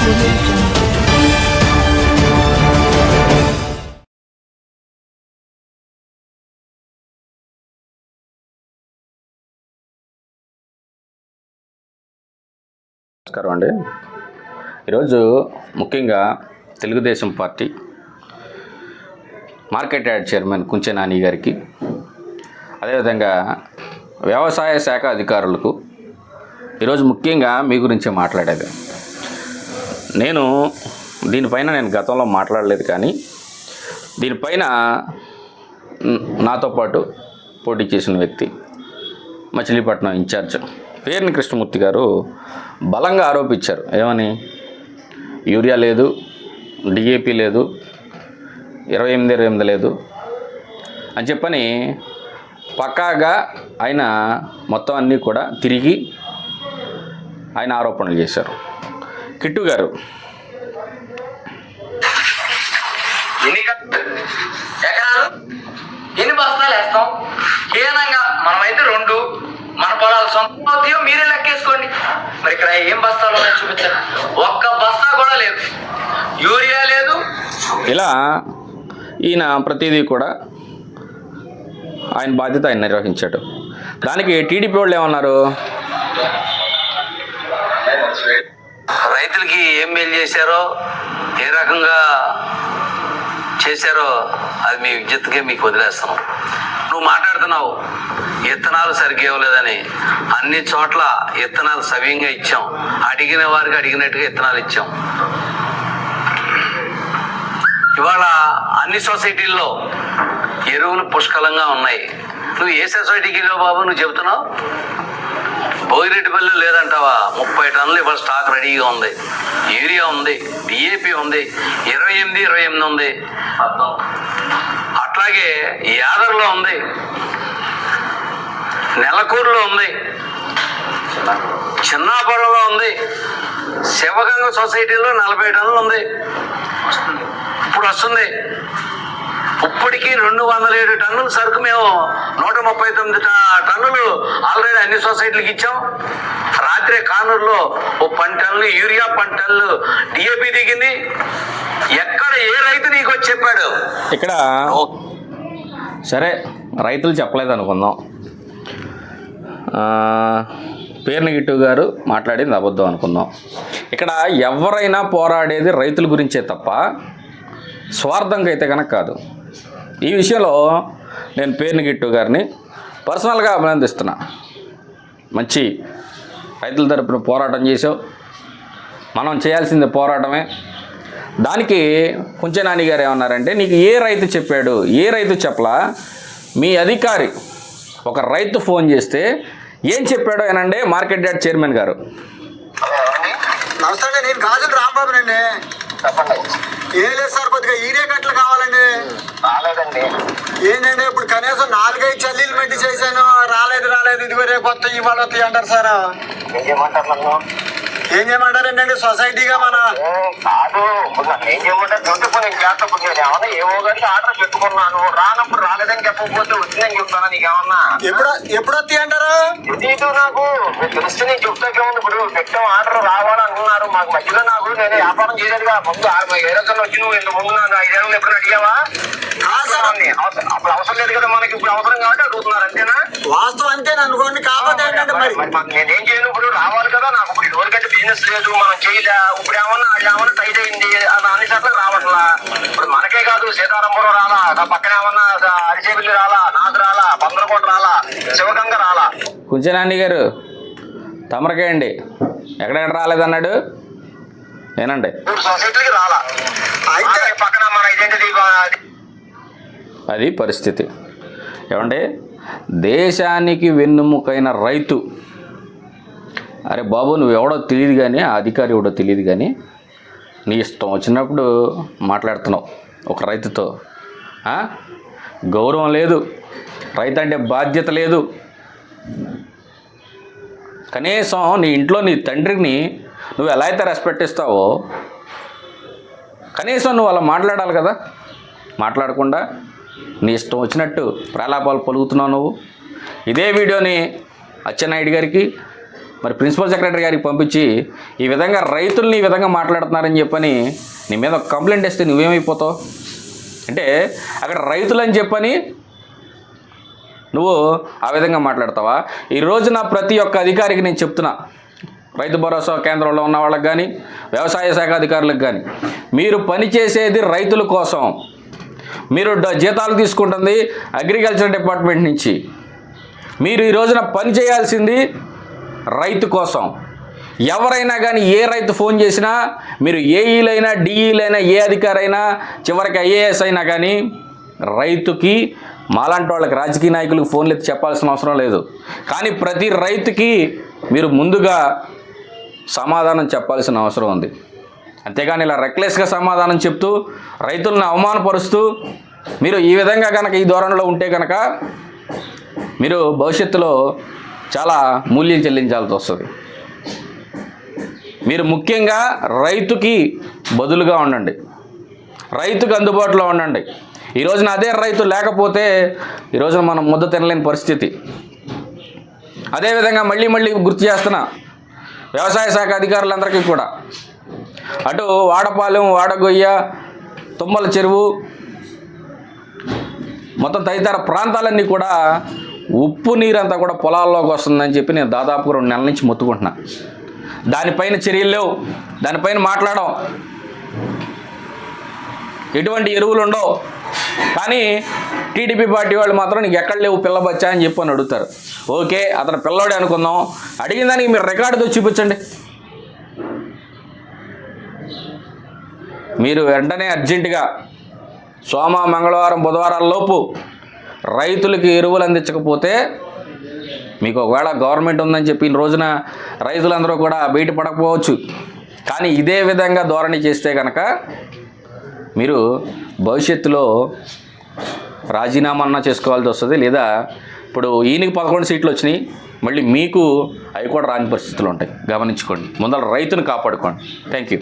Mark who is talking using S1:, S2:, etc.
S1: నమస్కారం అండి. ఈరోజు ముఖ్యంగా Telugu Desam party market yard chairman Kunche Nani గారికి, అదేవిధంగా వ్యవసాయ శాఖ అధికారులకు ఈరోజు ముఖ్యంగా మీ గురించి మాట్లాడేది. నేను దీనిపైన గతంలో మాట్లాడలేదు, కానీ దీనిపైన నాతో పాటు పోటీ చేసిన వ్యక్తి మచిలీపట్నం ఇన్ఛార్జ్ పేర్ని కృష్ణమూర్తి గారు బలంగా ఆరోపించారు. ఏమని? యూరియా లేదు, డిఏపి లేదు, 28 లేదు అని చెప్పని పక్కాగా ఆయన మొత్తం అన్నీ కూడా తిరిగి ఆయన ఆరోపణలు చేశారు. కిట్టు గారు,
S2: ఎన్ని బస్తాలు వేస్తాం? హీనంగా మనమైతే 2 మన పొలాలు సొంత మీరే లెక్కేసుకోండి. మరి ఇక్కడ ఏం బస్తాలు ఉన్నాయో చూపించండి. ఒక్క బస్తా కూడా లేదు, యూరియా లేదు.
S1: ఇలా ఈయన ప్రతిదీ కూడా ఆయన బాధ్యత ఆయన నిర్వహించాడు. దానికి టీడీపీ వాళ్ళు ఏమన్నారు?
S2: రైతులకి ఏం మేలు చేశారో, ఏ రకంగా చేశారో అది మీ విద్యుత్కే మీకు వదిలేస్తాం. నువ్వు మాట్లాడుతున్నావు విత్తనాలు సరిగ్గా ఇవ్వలేదని. అన్ని చోట్ల విత్తనాలు సవ్యంగా ఇచ్చాం, అడిగిన వారికి అడిగినట్టుగా విత్తనాలు ఇచ్చాం. ఇవాళ అన్ని సొసైటీల్లో ఎరువులు పుష్కలంగా ఉన్నాయి. నువ్వు ఏ సొసైటీకి వెళ్ళావు బాబు? నువ్వు చెబుతున్నావు భోగిరెడ్డిపల్లి లేదంటావా? 30 టన్నులు ఇవాళ స్టాక్ రెడీగా ఉంది. యూరియా ఉంది, డిఏపి ఉంది, 28 ఉంది. అట్లాగే యాదర్లో ఉంది, నెలకూరులో ఉంది, చిన్నాపురంలో ఉంది, శివగంగ సొసైటీలో 40 టన్నులు ఉంది. ఇప్పుడు వస్తుంది. ఇప్పటికీ 207 టన్నుల సరుకు మేము 139 టన్నులు ఆల్రెడీ అన్ని సొసైటీలకు ఇచ్చాం. రాత్రే కానూరులో 10 టన్నులు యూరియా, 10 టన్నులు డిఏపి దిగింది. ఎక్కడ ఏ రైతు నీకు వచ్చి చెప్పాడు?
S1: ఇక్కడ సరే రైతులు చెప్పలేదు అనుకుందాం, పేర్ని గిట్టు గారు మాట్లాడింది అబద్ధం అనుకుందాం. ఇక్కడ ఎవరైనా పోరాడేది రైతుల గురించే తప్ప స్వార్థంగా అయితే కనుక కాదు. ఈ విషయంలో నేను పేర్ని గిట్టు గారిని పర్సనల్గా అభినందిస్తున్నా. మంచి రైతుల తరపున పోరాటం చేసావు. మనం చేయాల్సింది పోరాటమే. దానికి కుంచె నాని గారు ఏమన్నారంటే, నీకు ఏ రైతు చెప్పాడు? ఏ రైతు చెప్పలా? మీ అధికారి ఒక రైతు ఫోన్ చేస్తే ఏం చెప్పాడో ఏనండి మార్కెట్ యార్డ్ చైర్మన్ గారు.
S3: నమస్తే అండి, నేను గాజుల రాంబాబునండి. ఏం లేదు సార్, కొద్దిగా యూరియా కట్టలు కావాలండి.
S4: రాలేదండి.
S3: ఏంటంటే ఇప్పుడు కనీసం 4-5 చల్లీలు పెట్టి చేశాను, రాలేదు ఇదిగో రేపు కొత్త ఇవాళ వస్తాయి అంటారు సార్.
S4: ఏం చేయమంటారు నన్ను?
S3: ఏం చేయమంటారండి? సొసైటీగా మన
S4: కాదు, ఏం చేయమంటారు? డ్యూటీ నేను చేస్తప్పుడు నేను ఏమన్నా ఏవో గారికి ఆర్డర్ పెట్టుకున్నాను. రానప్పుడు రాలేదని చెప్పకపోతే వచ్చిందని చెప్తానా? నీకేమన్నా
S3: ఎప్పుడు వస్తాయి అంటారు?
S4: తెలీదు నాకు. తెలిస్తే నేను చెప్తాకే ఉంది. ఇప్పుడు పెట్టాం, ఆర్డర్ రావాలనుకున్నారు. మాకు మధ్యలో నేను వ్యాపారం చేయలేదుగా. ముందు 7 ఏళ్ళలో వచ్చి నువ్వు ఇంత ముందు నాకు 5 ఏళ్ళు ఎప్పుడు అడిగావా? అప్పుడు అవసరం లేదు కదా మనకి. ఇప్పుడు అవసరం కాబట్టి అడుగుతున్నారు, అంతేనా?
S3: వాస్తవం అంతేనా అనుకోండి. కాకపోతే ఏంటంటే మరి
S4: నేనేం చేయను. ఇప్పుడు రావాలి కదా నాకు. ఇప్పుడు ఎవరికంటే బిజినెస్ లేదు, మనం చేయలే. ఇప్పుడు ఏమన్నా టైట్ అయింది, అన్ని చోట్ల రావట్లా. ఇప్పుడు మనకే కాదు, సీతారాంపురం రాలా, నా పక్కన ఏమన్నా అరిచేపల్లి రాలా, నాదు రాలా, బందరకోట రాలా, శివగంగ రాలా.
S1: కుంచె నాని గారు తమరకే అండి, ఎక్కడెక్కడ రాలేదన్నాడు నేనండి.
S4: సొసైటీకి రాలా. అయితే పక్కన మన ఐడెంటిటీ
S1: అది పరిస్థితి. ఏమంటే దేశానికి వెన్నుముకైన రైతు, అరే బాబు నువ్వు ఎవడో తెలియదు కానీ, ఆ అధికారి ఎవడో తెలియదు కానీ, నీ ఇష్టం వచ్చినప్పుడు మాట్లాడుతున్నావు ఒక రైతుతో. గౌరవం లేదు, రైతు అంటే బాధ్యత లేదు. కనీసం నీ ఇంట్లో నీ తండ్రిని నువ్వు ఎలా అయితే రెస్పెక్ట్ ఇస్తావో కనీసం నువ్వు అలా మాట్లాడాలి కదా. మాట్లాడకుండా నీ ఇష్టం వచ్చినట్టు ప్రలాపాలు పలుకుతున్నావు నువ్వు. ఇదే వీడియోని అచ్చెన్నాయుడు గారికి, మరి ప్రిన్సిపల్ సెక్రటరీ గారికి పంపించి ఈ విధంగా రైతుల్ని ఈ విధంగా మాట్లాడుతున్నారని చెప్పని నీ మీద ఒక కంప్లైంట్ ఇస్తే నువ్వేమైపోతావు? అంటే అక్కడ రైతులని చెప్పని నువ్వు ఆ విధంగా మాట్లాడతావా? ఈ రోజున ప్రతి ఒక్క అధికారికి నేను చెప్తున్నా, రైతు భరోసా కేంద్రంలో ఉన్న వాళ్ళకి కానీ, వ్యవసాయ శాఖ అధికారులకు కానీ, మీరు పనిచేసేది రైతుల కోసం. మీరు జీతాలు తీసుకుంటుంది అగ్రికల్చర్ డిపార్ట్మెంట్ నుంచి. మీరు ఈ రోజున పని చేయాల్సింది రైతు కోసం. ఎవరైనా కానీ ఏ రైతు ఫోన్ చేసినా, మీరు ఏఈలైనా డిఈలైనా ఏ అధికారైనా చివరికి ఐఏఎస్ అయినా కానీ రైతుకి మాలాంటి వాళ్ళకి రాజకీయ నాయకులకు ఫోన్లు ఎత్తి చెప్పాల్సిన అవసరం లేదు. కానీ ప్రతి రైతుకి మీరు ముందుగా సమాధానం చెప్పాల్సిన అవసరం ఉంది. అంతేగాని ఇలా రెక్లెస్గా సమాధానం చెప్తూ రైతులను అవమానపరుస్తూ మీరు ఈ విధంగా కనుక ఈ ధోరణిలో ఉంటే కనుక మీరు భవిష్యత్తులో చాలా మూల్యం చెల్లించాల్సి వస్తుంది. మీరు ముఖ్యంగా రైతుకి బదులుగా ఉండండి, రైతుకు అందుబాటులో ఉండండి. ఈ రోజున అదే రైతు లేకపోతే ఈ రోజున మనం ముద్ద తినలేని పరిస్థితి. అదేవిధంగా మళ్ళీ గుర్తు చేస్తున్నా వ్యవసాయ శాఖ అధికారులందరికీ కూడా, అటు వాడపాలెం, వాడగొయ్య, తుమ్మల చెరువు మొత్తం తదితర ప్రాంతాలన్నీ కూడా ఉప్పు నీరంతా కూడా పొలాల్లోకి వస్తుందని చెప్పి నేను దాదాపు 2 నెలల నుంచి మొత్తుకుంటున్నా. దానిపైన చర్యలు లేవు, దానిపైన మాట్లాడడం, ఎటువంటి ఎరువులు ఉండవు. కానీ టీడీపీ పార్టీ వాళ్ళు మాత్రం నీకు ఎక్కడ లేవు పిల్ల బచ్చా అని చెప్పని అడుగుతారు. ఓకే, అతను పిల్లోడే అనుకుందాం, అడిగిన దానికి మీరు రికార్డుతో చూపించండి. మీరు వెంటనే అర్జెంటుగా సోమ, మంగళవారం, బుధవారాల్లోపు రైతులకి ఎరువులు అందించకపోతే మీకు ఒకవేళ గవర్నమెంట్ ఉందని చెప్పి ఈ రోజున రైతులందరూ కూడా బయటపడకపోవచ్చు. కానీ ఇదే విధంగా ధోరణి చేస్తే కనుక మీరు భవిష్యత్తులో రాజీనామా చేసుకోవాల్సి వస్తుంది. లేదా ఇప్పుడు ఈయనకి 11 సీట్లు వచ్చినాయి, మళ్ళీ మీకు అవి కూడా రాని పరిస్థితులు ఉంటాయి. గమనించుకోండి, ముందర రైతును కాపాడుకోండి. Thank you.